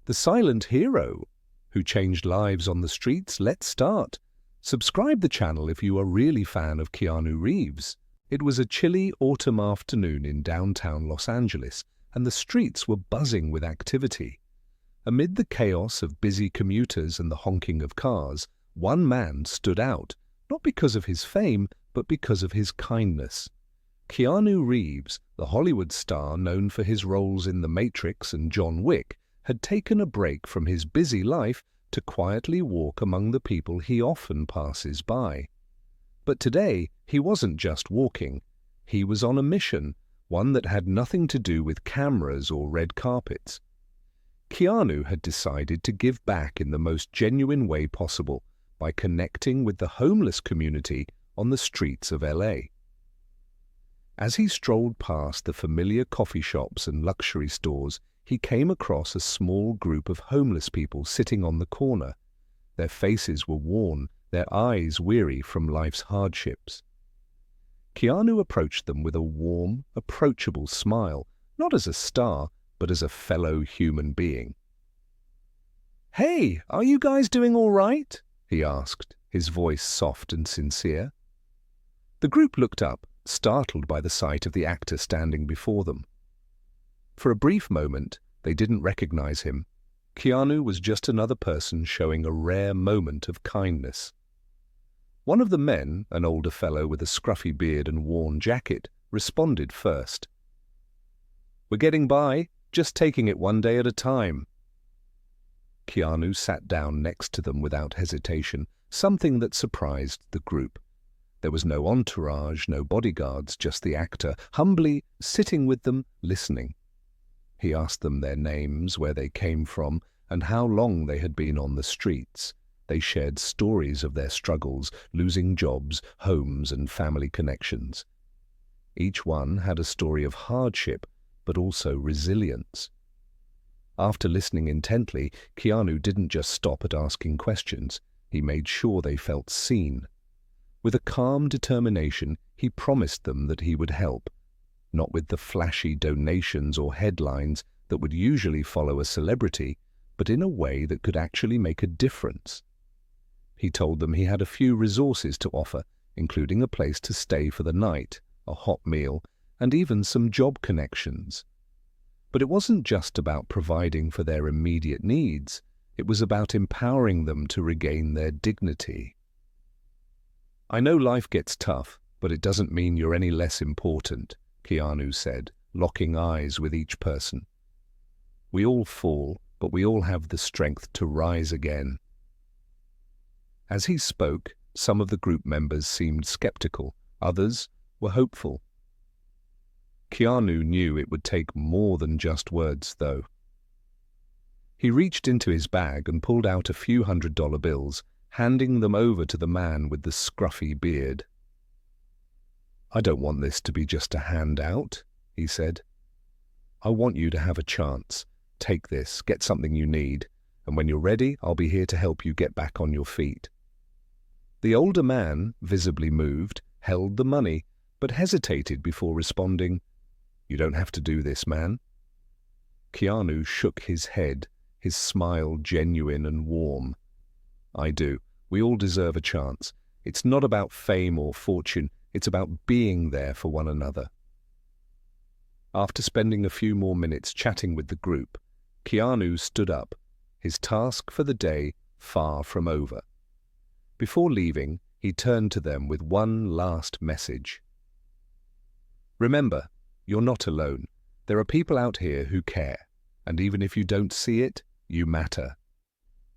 The silent hero who changed lives on the streets. Let's start. Subscribe the channel if you are really fan of Keanu Reeves. It was a chilly autumn afternoon in downtown Los Angeles, and the streets were buzzing with activity. Amid the chaos of busy commuters and the honking of cars, one man stood out, not because of his fame, but because of his kindness. Keanu Reeves, the Hollywood star known for his roles in The Matrix and John Wick, had taken a break from his busy life to quietly walk among the people he often passes by. But today, he wasn't just walking. He was on a mission, one that had nothing to do with cameras or red carpets. Keanu had decided to give back in the most genuine way possible by connecting with the homeless community on the streets of LA. As he strolled past the familiar coffee shops and luxury stores, he came across a small group of homeless people sitting on the corner. Their faces were worn, their eyes weary from life's hardships. Keanu approached them with a warm, approachable smile, not as a star, but as a fellow human being. "Hey, are you guys doing all right?" he asked, his voice soft and sincere. The group looked up, startled by the sight of the actor standing before them. For a brief moment, they didn't recognize him. Keanu was just another person showing a rare moment of kindness. One of the men, an older fellow with a scruffy beard and worn jacket, responded first. "We're getting by, just taking it one day at a time." Keanu sat down next to them without hesitation, something that surprised the group. There was no entourage, no bodyguards, just the actor, humbly sitting with them, listening. He asked them their names, where they came from, and how long they had been on the streets. They shared stories of their struggles, losing jobs, homes, and family connections. Each one had a story of hardship, but also resilience. After listening intently, Keanu didn't just stop at asking questions. He made sure they felt seen. With a calm determination, he promised them that he would help, not with the flashy donations or headlines that would usually follow a celebrity, but in a way that could actually make a difference. He told them he had a few resources to offer, including a place to stay for the night, a hot meal, and even some job connections. But it wasn't just about providing for their immediate needs. It was about empowering them to regain their dignity. "I know life gets tough, but it doesn't mean you're any less important," Keanu said, locking eyes with each person. "We all fall, but we all have the strength to rise again." As he spoke, some of the group members seemed skeptical, others were hopeful. Keanu knew it would take more than just words, though. He reached into his bag and pulled out a few $100 bills, handing them over to the man with the scruffy beard. "I don't want this to be just a handout," he said. "I want you to have a chance. Take this, get something you need, and when you're ready, I'll be here to help you get back on your feet." The older man, visibly moved, held the money, but hesitated before responding, "You don't have to do this, man." Keanu shook his head, his smile genuine and warm. "I do. We all deserve a chance. It's not about fame or fortune. It's about being there for one another." After spending a few more minutes chatting with the group, Keanu stood up, his task for the day far from over. Before leaving, he turned to them with one last message. "Remember, you're not alone. There are people out here who care, and even if you don't see it, you matter."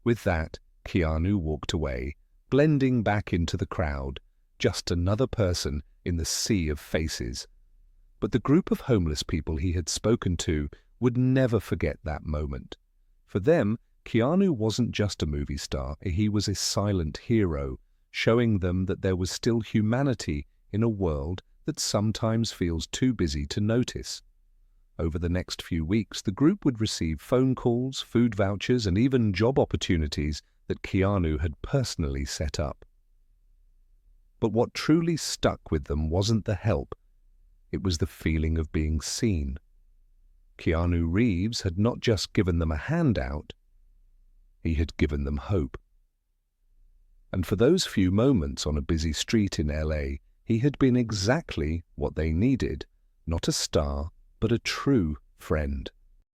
With that, Keanu walked away, blending back into the crowd, just another person in the sea of faces. But the group of homeless people he had spoken to would never forget that moment. For them, Keanu wasn't just a movie star, he was a silent hero, showing them that there was still humanity in a world that sometimes feels too busy to notice. Over the next few weeks, the group would receive phone calls, food vouchers, and even job opportunities that Keanu had personally set up. But what truly stuck with them wasn't the help, it was the feeling of being seen. Keanu Reeves had not just given them a handout, he had given them hope. And for those few moments on a busy street in LA, he had been exactly what they needed, not a star, but a true friend.